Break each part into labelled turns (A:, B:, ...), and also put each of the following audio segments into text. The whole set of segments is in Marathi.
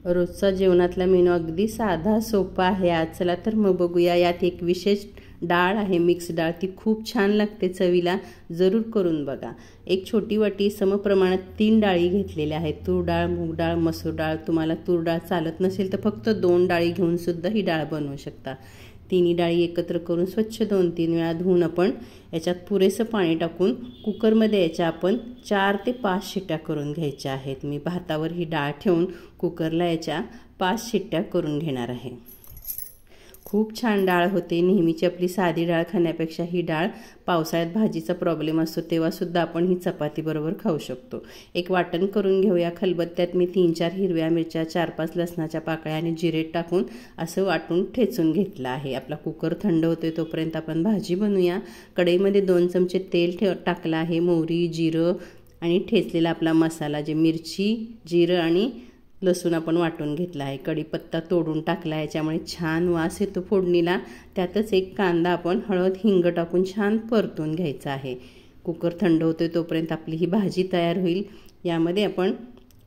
A: रोजचा जेवणातला मेनू अगदी साधा सोपा आहे आज. चला तर मग बघूया. यात एक विशेष डाळ आहे, मिक्स डाळ. ती खूप छान लागते चवीला. जरूर करून बघा. एक छोटी वाटी समप्रमाणात 3 डाळी घेतलेल्या आहेत. तूर डाळ, मूग डाळ, मसूर डाळ. तुम्हाला तूर डाळ चालत नसेल तर फक्त 2 डाळी घेऊन सुद्धा ही डाळ बनवू शकता. तिन्ही डाळी एकत्र करून स्वच्छ 2-3 वेळा धुवून आपण याच्यात पुरेसं पाणी टाकून कुकरमध्ये याच्या आपण 4 ते 5 शिट्ट्या करून घ्यायच्या आहेत. मी भातावर ही डाळ ठेवून कुकरला याच्या 5 शिट्ट्या करून घेणार आहे. खूप छान डाळ होते. नेहमीची आपली साधी डाळ खाण्यापेक्षा ही डाळ, पावसाळ्यात भाजीचा प्रॉब्लेम असतो तेव्हासुद्धा आपण ही चपातीबरोबर खाऊ शकतो. एक वाटण करून घेऊया. खलबत्त्यात मी 3-4 हिरव्या मिरच्या, 4-5 लसणाच्या पाकळ्या आणि जिरे टाकून असं वाटून ठेचून घेतलं आहे. आपला कुकर थंड होतोय तोपर्यंत आपण भाजी बनवूया. कढईमध्ये 2 चमचे तेल टाकलं आहे. मोहरी, जिरं आणि ठेचलेला आपला मसाला, जे मिरची, जिरं आणि लसूण आपण वाटून घेतला आहे. कढीपत्ता तोडून टाकला, याच्यामुळे छान वास येतो फोडणीला. त्यातच एक कांदा आपण हळद, हिंग टाकून छान परतून घ्यायचा आहे. कुकर थंड होतोय तोपर्यंत आपली ही भाजी तयार होईल. यामध्ये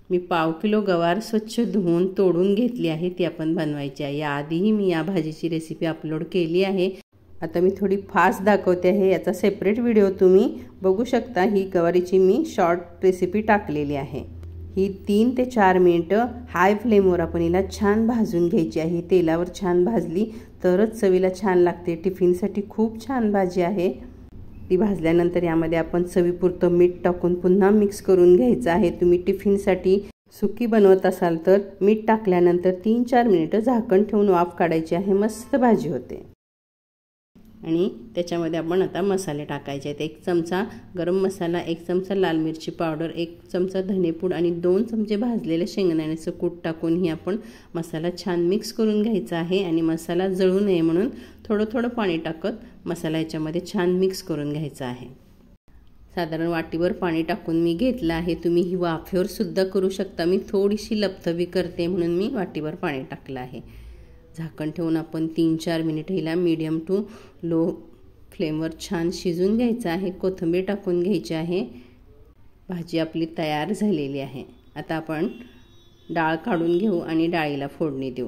A: मी 1/2 किलो गवार स्वच्छ धुवून तोडून घेतली आहे, ती आपण बनवायची आहे. याआधीही मी या भाजीची रेसिपी अपलोड केली आहे. आता मी थोडी फास्ट दाखवते आहे. याचा सेपरेट व्हिडिओ तुम्ही बघू शकता. ही गवारीची मी शॉर्ट रेसिपी टाकलेली आहे. ही 3 ते 4 मिनिटं हाय फ्लेमवर आपण हिला छान भाजून घ्यायची आहे. तेलावर छान भाजली तरच चवीला छान लागते. टिफिनसाठी खूप छान भाजी आहे. ती भाजल्यानंतर यामध्ये आपण चवीपुरतं मीठ टाकून पुन्हा मिक्स करून घ्यायचं आहे. तुम्ही टिफिनसाठी सुकी बनवत असाल तर मीठ टाकल्यानंतर 3-4 मिनिटं झाकण ठेवून वाफ काढायची आहे. मस्त भाजी होते. आणि त्याच्यामध्ये आपण आता मसाले टाकायचे आहेत. 1 चमचा गरम मसाला, 1 चमचा लाल मिरची पावडर, 1 चमचा धनेपूड आणि 2 चमचे भाजलेले शेंगदाण्याचं कूट टाकून ही आपण मसाला छान मिक्स करून घ्यायचा आहे. आणि मसाला जळू नये म्हणून थोडं थोडं पाणी टाकत मसाला याच्यामध्ये छान मिक्स करून घ्यायचा आहे. साधारण वाटीवर पाणी टाकून मी घेतलं आहे. तुम्ही ही वाफेवर सुद्धा करू शकता. मी थोडीशी लपथबी करते म्हणून मी वाटीवर पाणी टाकलं आहे. झाकण ठेवून आपण 3-4 मिनिट हिला मीडियम टू लो फ्लेमवर छान शिजून घ्यायचं आहे. कोथिंबीर टाकून घ्यायची आहे. भाजी आपली तयार झालेली आहे. आता आपण डाळ काढून घेऊ आणि डाळीला फोडणी देऊ.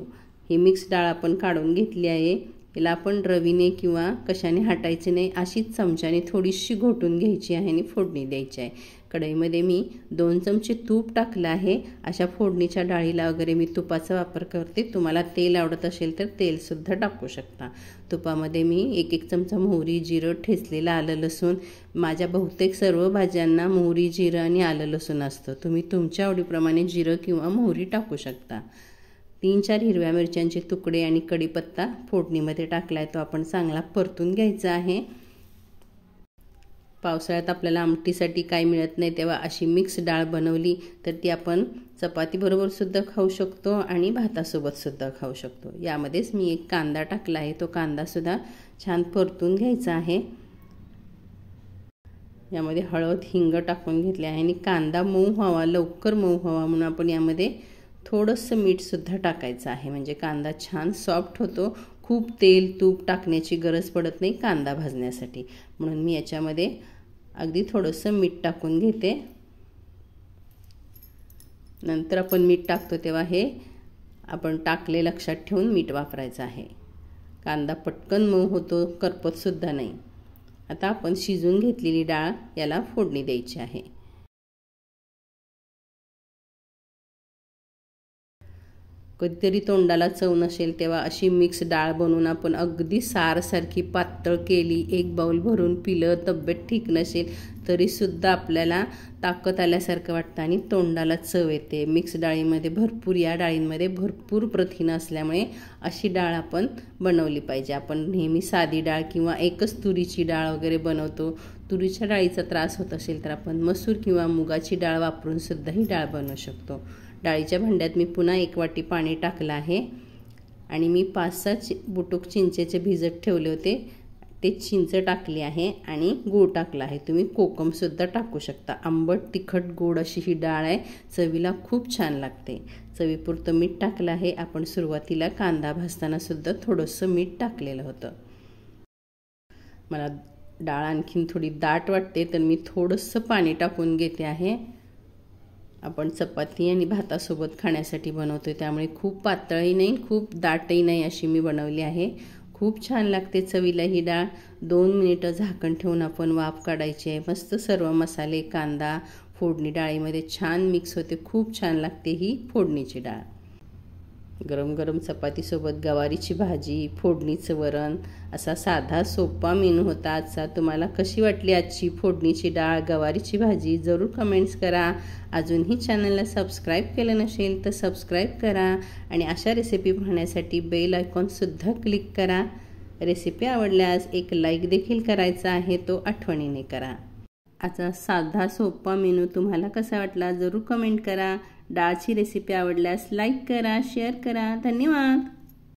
A: ही मिक्स डाळ आपण काढून घेतली आहे. हिला आपण रवीने किंवा कशाने हटायचे नाही, अशीच चमच्याने थोडीशी घोटून घ्यायची आहे आणि फोडणी द्यायची आहे. कढईमध्ये मी 2 चमचे तूप टाकलं आहे. अशा फोडणीच्या डाळीला वगैरे मी तुपाचा वापर करते. तुम्हाला तेल आवडत असेल तर तेलसुद्धा टाकू शकता. तुपामध्ये मी 1-1 चमचा मोहरी, जिरं, ठेचलेलं आलं, लसूण. माझ्या बहुतेक सर्व भाज्यांना मोहरी, जिरं आणि आलं, लसूण असतं. तुम्ही तुमच्या आवडीप्रमाणे जिरं किंवा मोहरी टाकू शकता. 3-4 हिरव्या मिरच्यांचे तुकडे आणि कढीपत्ता फोडणीमध्ये टाकला आहे. तो आपण चांगला परतून घ्यायचा आहे. पावसाळ्यात आपल्याला आमटीसाठी काही मिळत नाही तेव्हा अशी मिक्स डाळ बनवली तर ती आपण चपातीबरोबर सुद्धा खाऊ शकतो आणि भातासोबत सुद्धा खाऊ शकतो. यामध्येच मी एक कांदा टाकला आहे. तो कांदासुद्धा छान परतून घ्यायचा आहे. यामध्ये हळद, हिंग टाकून घेतले आहे आणि कांदा मऊ व्हावा, लवकर मऊ व्हावा म्हणून आपण यामध्ये थोडंसं मीठसुद्धा टाकायचं आहे. म्हणजे कांदा छान सॉफ्ट होतो. खूप तेल, तूप टाकण्याची गरज पडत नाही कांदा भाजण्यासाठी. म्हणून मी याच्यामध्ये अगदी थोडंसं मीठ टाकून घेते. नंतर आपण मीठ टाकतो तेव्हा हे आपण टाकले लक्षात ठेवून मीठ वापरायचं आहे. कांदा पटकन मऊ होतो, करपतसुद्धा नाही. आता आपण शिजून घेतलेली डाळ याला फोडणी द्यायची आहे. कधीतरी तोंडाला चव नसेल तेव्हा अशी मिक्स डाळ बनवून आपण अगदी सारसारखी पातळ केली, 1 बाउल भरून पिलं, तब्येत ठीक नसेल तरीसुद्धा आपल्याला ताकद आल्यासारखं वाटतं आणि तोंडाला चव येते. मिक्स डाळीमध्ये या डाळींमध्ये भरपूर प्रथिनं असल्यामुळे अशी डाळ आपण बनवली पाहिजे. आपण नेहमी साधी डाळ किंवा एकच तुरीची डाळ वगैरे बनवतो. तुरीच्या डाळीचा त्रास होत असेल तर आपण मसूर किंवा मुगाची डाळ वापरून सुद्धा ही डाळ बनवू शकतो. डाळीच्या भांड्यात मी पुन्हा 1 वाटी पाणी टाकलं आहे आणि मी 5-6 बुटुक चिंचेचे भिजत ठेवले होते. ते चिंच टाकली आहे आणि गूळ टाकला आहे. तुम्ही कोकमसुद्धा टाकू शकता. आंबट, तिखट, गोड अशी ही डाळ आहे. चवीला खूप छान लागते. चवीपुरतं मीठ टाकलं आहे. आपण सुरुवातीला कांदा भाजताना सुद्धा थोडंसं मीठ टाकलेलं होतं. मला डाळ आणखीन थोडी दाट वाटते तर मी थोडंसं पाणी टाकून घेते आहे. आपण चपाती आणि भातासोबत खाण्यासाठी बनवतोय, त्यामुळे खूप पातळही नाही खूप दाटही नाही अशी मी बनवली आहे। खूप छान लागते चवीला ही डाळ। 2 मिनिटं झाकण ठेवून आपण वाफ काढायची आहे। मस्त सर्व मसाले कांदा फोडणी डाळीमध्ये छान मिक्स होते। खूप छान लागते ही फोडणीची डाळ। गरम गरम चपातीसोबत गवारीची भाजी फोडणीचं वरण असा साधा सोपा मेनू होता आजचा। तुम्हाला कशी वाटली आजची फोडणीची डाळ गवारीची भाजी जरूर कमेंट्स करा। अजूनही चॅनलला सबस्क्राईब केलं नसेल तर सबस्क्राईब करा आणि अशा रेसिपी पाहण्यासाठी बेल आयकॉनसुद्धा क्लिक करा। रेसिपी आवडल्यास एक लाईक देखील करायचा आहे, तो आठवणीने करा। आजचा साधा सोपा मेनू तुम्हाला कसा वाटला जरूर कमेंट करा। डाळची रेसिपी आवडल्यास लाईक करा शेअर करा। धन्यवाद।